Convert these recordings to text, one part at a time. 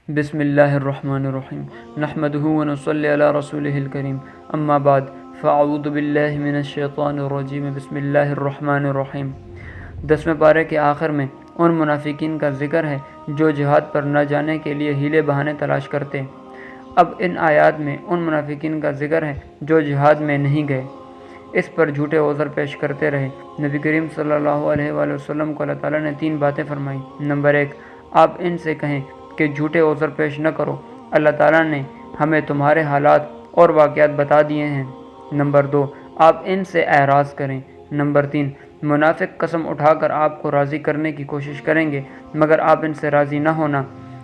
بسم اللہ الرحمن الرحیم نحمده ونصلی علی رسولہ الکریم اما بعد فاعوذ باللہ من الشیطان الرجیم بسم اللہ الرحمن الرحیم۔ 10ویں پارے کے آخر میں ان منافقین کا ذکر ہے جو جہاد پر نہ جانے کے لیے ہیلے بہانے تلاش کرتے۔ اب ان آیات میں ان منافقین کا ذکر ہے جو جہاد میں نہیں گئے، اس پر جھوٹے عذر پیش کرتے رہے۔ نبی کریم صلی اللہ علیہ وآلہ وسلم کو اللہ تعالیٰ نے 3 باتیں فرمائیں۔ نمبر 1، آپ ان سے کہیں کہ جھوٹے عذر پیش نہ کرو، اللہ تعالیٰ نے ہمیں تمہارے حالات اور واقعات بتا دیے ہیں۔ نمبر 2، آپ ان سے اعراض کریں۔ نمبر 3، منافق قسم اٹھا کر آپ کو راضی کرنے کی کوشش کریں گے مگر آپ ان سے راضی نہ ہونا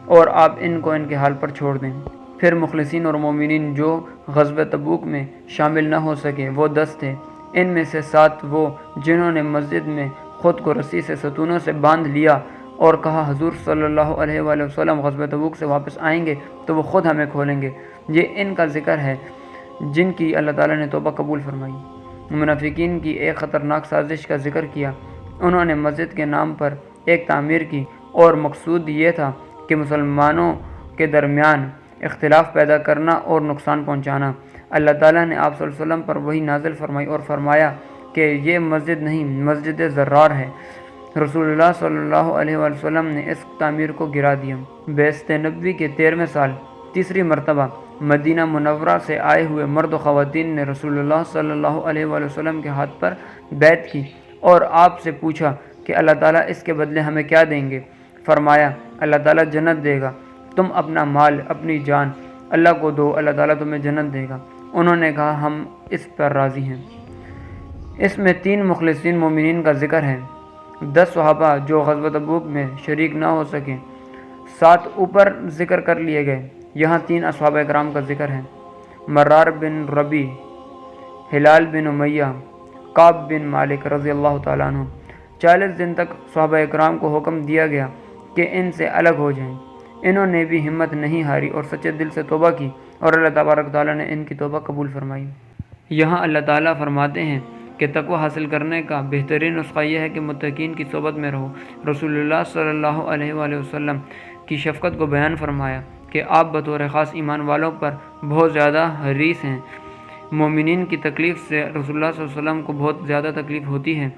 اور آپ ان کو ان کے حال پر چھوڑ دیں۔ پھر مخلصین اور مومنین جو غزوہ تبوک میں شامل نہ ہو سکے وہ 10 تھے۔ ان میں سے 7 وہ جنہوں نے مسجد میں خود کو رسی سے ستونوں سے باندھ لیا اور کہا حضور صلی اللہ علیہ وآلہ وسلم غزوہ تبوک سے واپس آئیں گے تو وہ خود ہمیں کھولیں گے۔ یہ ان کا ذکر ہے جن کی اللہ تعالیٰ نے توبہ قبول فرمائی۔ منافقین کی ایک خطرناک سازش کا ذکر کیا۔ انہوں نے مسجد کے نام پر ایک تعمیر کی اور مقصود یہ تھا کہ مسلمانوں کے درمیان اختلاف پیدا کرنا اور نقصان پہنچانا۔ اللہ تعالیٰ نے آپ صلی اللہ علیہ وسلم پر وحی نازل فرمائی اور فرمایا کہ یہ مسجد نہیں، مسجد زرار ہے۔ رسول اللہ صلی اللہ علیہ وآلہ وسلم نے اس تعمیر کو گرا دیا۔ بعثت نبوی کے 13ویں سال تیسری مرتبہ مدینہ منورہ سے آئے ہوئے مرد و خواتین نے رسول اللہ صلی اللہ علیہ وآلہ وسلم کے ہاتھ پر بیعت کی اور آپ سے پوچھا کہ اللہ تعالیٰ اس کے بدلے ہمیں کیا دیں گے؟ فرمایا اللہ تعالیٰ جنت دے گا، تم اپنا مال اپنی جان اللہ کو دو، اللہ تعالیٰ تمہیں جنت دے گا۔ انہوں نے کہا ہم اس پر راضی ہیں۔ اس میں 3 مخلصین مومنین کا ذکر ہے، 10 صحابہ جو غزوہ تبوک میں شریک نہ ہو سکے، 7 اوپر ذکر کر لیے گئے۔ یہاں 3 اصحابہ اکرام کا ذکر ہے، مرار بن ربی، ہلال بن امیہ، کعب بن مالک رضی اللہ تعالیٰ عنہ۔ 40 دن تک صحابہ اکرام کو حکم دیا گیا کہ ان سے الگ ہو جائیں۔ انہوں نے بھی ہمت نہیں ہاری اور سچے دل سے توبہ کی اور اللہ تبارک تعالیٰ نے ان کی توبہ قبول فرمائی۔ یہاں اللہ تعالیٰ فرماتے ہیں کہ تقوی حاصل کرنے کا بہترین نسخہ یہ ہے کہ متقین کی صحبت میں رہو۔ رسول اللہ صلی اللہ علیہ وآلہ وسلم کی شفقت کو بیان فرمایا کہ آپ بطور خاص ایمان والوں پر بہت زیادہ حریص ہیں۔ مومنین کی تکلیف سے رسول اللہ صلی اللہ علیہ وسلم کو بہت زیادہ تکلیف ہوتی ہے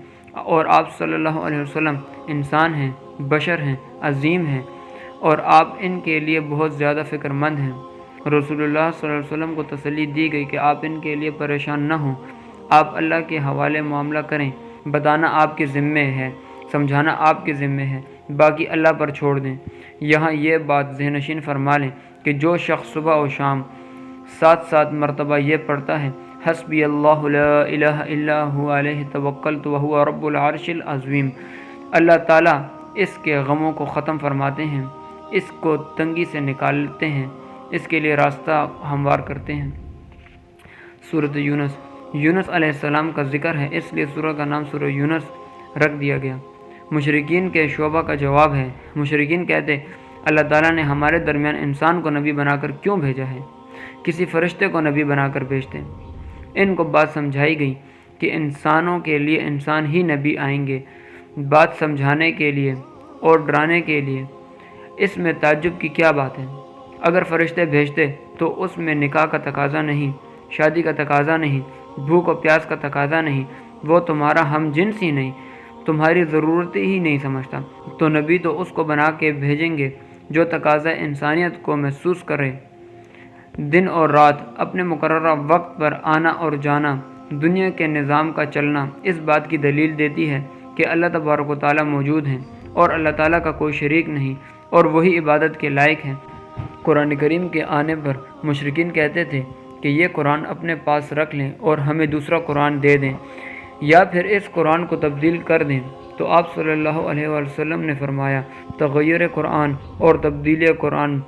اور آپ صلی اللہ علیہ وسلم انسان ہیں، بشر ہیں، عظیم ہیں اور آپ ان کے لیے بہت زیادہ فکر مند ہیں۔ رسول اللہ صلی اللہ علیہ وسلم کو تسلی دی گئی کہ آپ ان کے لیے پریشان نہ ہوں، آپ اللہ کے حوالے معاملہ کریں، بتانا آپ کے ذمے ہے، سمجھانا آپ کے ذمے ہے، باقی اللہ پر چھوڑ دیں۔ یہاں یہ بات ذہن نشین فرما لیں کہ جو شخص صبح و شام 7 مرتبہ یہ پڑھتا ہے حسبی اللہ لا الہ الا هو علیہ توکلت وہو رب العرش العظیم، اللہ تعالیٰ اس کے غموں کو ختم فرماتے ہیں، اس کو تنگی سے نکالتے ہیں، اس کے لیے راستہ ہموار کرتے ہیں۔ سورۃ یونس، یونس علیہ السلام کا ذکر ہے اس لیے سورہ کا نام سورہ یونس رکھ دیا گیا۔ مشرکین کے شعبہ کا جواب ہے۔ مشرکین کہتے اللہ تعالیٰ نے ہمارے درمیان انسان کو نبی بنا کر کیوں بھیجا ہے؟ کسی فرشتے کو نبی بنا کر بھیجتے۔ ان کو بات سمجھائی گئی کہ انسانوں کے لیے انسان ہی نبی آئیں گے، بات سمجھانے کے لیے اور ڈرانے کے لیے۔ اس میں تعجب کی کیا بات ہے؟ اگر فرشتے بھیجتے تو اس میں نکاح کا تقاضا نہیں، شادی کا تقاضا نہیں، بھوک و پیاس کا تقاضا نہیں، وہ تمہارا ہم جنس ہی نہیں، تمہاری ضرورت ہی نہیں سمجھتا، تو نبی تو اس کو بنا کے بھیجیں گے جو تقاضا انسانیت کو محسوس کرے۔ دن اور رات، اپنے مقررہ وقت پر آنا اور جانا، دنیا کے نظام کا چلنا اس بات کی دلیل دیتی ہے کہ اللہ تبارک و تعالیٰ موجود ہیں اور اللہ تعالیٰ کا کوئی شریک نہیں اور وہی عبادت کے لائق ہیں۔ قرآن کریم کے آنے پر مشرکین کہتے تھے کہ یہ قرآن اپنے پاس رکھ لیں اور ہمیں دوسرا قرآن دے دیں یا پھر اس قرآن کو تبدیل کر دیں، تو آپ صلی اللہ علیہ وآلہ وسلم نے فرمایا تغیر قرآن اور تبدیل قرآن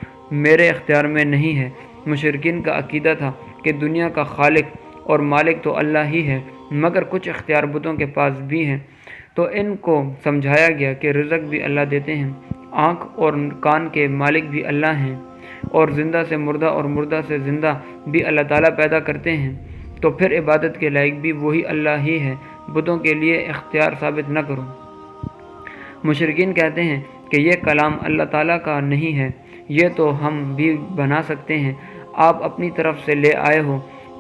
میرے اختیار میں نہیں ہے۔ مشرکین کا عقیدہ تھا کہ دنیا کا خالق اور مالک تو اللہ ہی ہے مگر کچھ اختیار بتوں کے پاس بھی ہیں، تو ان کو سمجھایا گیا کہ رزق بھی اللہ دیتے ہیں، آنکھ اور کان کے مالک بھی اللہ ہیں اور زندہ سے مردہ اور مردہ سے زندہ بھی اللہ تعالیٰ پیدا کرتے ہیں، تو پھر عبادت کے لائق بھی وہی اللہ ہی ہے، بتوں کے لیے اختیار ثابت نہ کرو۔ مشرکین کہتے ہیں کہ یہ کلام اللہ تعالیٰ کا نہیں ہے، یہ تو ہم بھی بنا سکتے ہیں، آپ اپنی طرف سے لے آئے ہو۔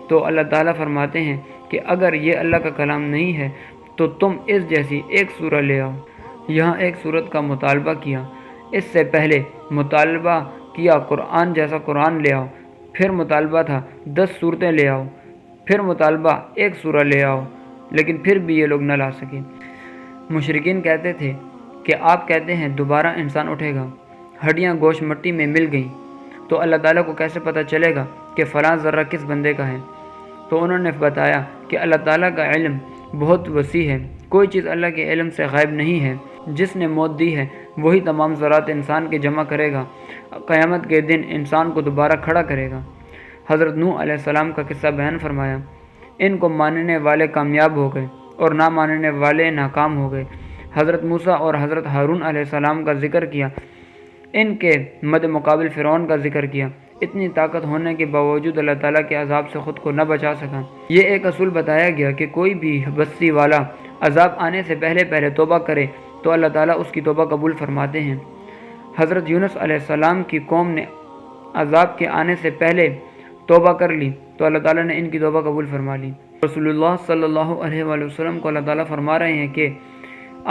تو اللہ تعالیٰ فرماتے ہیں کہ اگر یہ اللہ کا کلام نہیں ہے تو تم اس جیسی ایک سورہ لے آؤ۔ یہاں ایک سورت کا مطالبہ کیا، اس سے پہلے مطالبہ کیا قرآن جیسا قرآن لے آؤ، پھر مطالبہ تھا 10 صورتیں لے آؤ، پھر مطالبہ ایک سورہ لے آؤ، لیکن پھر بھی یہ لوگ نہ لا سکے۔ مشرکین کہتے تھے کہ آپ کہتے ہیں دوبارہ انسان اٹھے گا، ہڈیاں گوشت مٹی میں مل گئیں تو اللہ تعالیٰ کو کیسے پتہ چلے گا کہ فلاں ذرہ کس بندے کا ہے؟ تو انہوں نے بتایا کہ اللہ تعالیٰ کا علم بہت وسیع ہے، کوئی چیز اللہ کے علم سے غائب نہیں ہے۔ جس نے موت دی ہے وہی تمام ذرات انسان کے جمع کرے گا، قیامت کے دن انسان کو دوبارہ کھڑا کرے گا۔ حضرت نوح علیہ السلام کا قصہ بیان فرمایا، ان کو ماننے والے کامیاب ہو گئے اور نہ ماننے والے ناکام ہو گئے۔ حضرت موسیٰ اور حضرت ہارون علیہ السلام کا ذکر کیا، ان کے مد مقابل فرعون کا ذکر کیا۔ اتنی طاقت ہونے کے باوجود اللہ تعالیٰ کے عذاب سے خود کو نہ بچا سکا۔ یہ ایک اصول بتایا گیا کہ کوئی بھی بستی والا عذاب آنے سے پہلے توبہ کرے تو اللہ تعالیٰ اس کی توبہ قبول فرماتے ہیں۔ حضرت یونس علیہ السلام کی قوم نے عذاب کے آنے سے پہلے توبہ کر لی تو اللہ تعالیٰ نے ان کی توبہ قبول فرما لی۔ رسول اللہ صلی اللہ علیہ وآلہ وسلم کو اللہ تعالیٰ فرما رہے ہیں کہ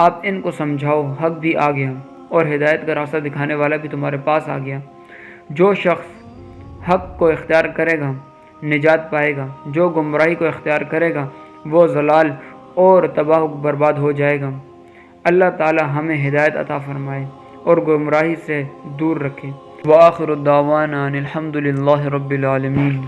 آپ ان کو سمجھاؤ، حق بھی آ گیا اور ہدایت کا راستہ دکھانے والا بھی تمہارے پاس آ گیا۔ جو شخص حق کو اختیار کرے گا نجات پائے گا، جو گمراہی کو اختیار کرے گا وہ ضلال اور تباہ و برباد ہو جائے گا۔ اللہ تعالی ہمیں ہدایت عطا فرمائے اور گمراہی سے دور رکھے۔ وآخر الدعوانا ان الحمد للہ رب العالمین۔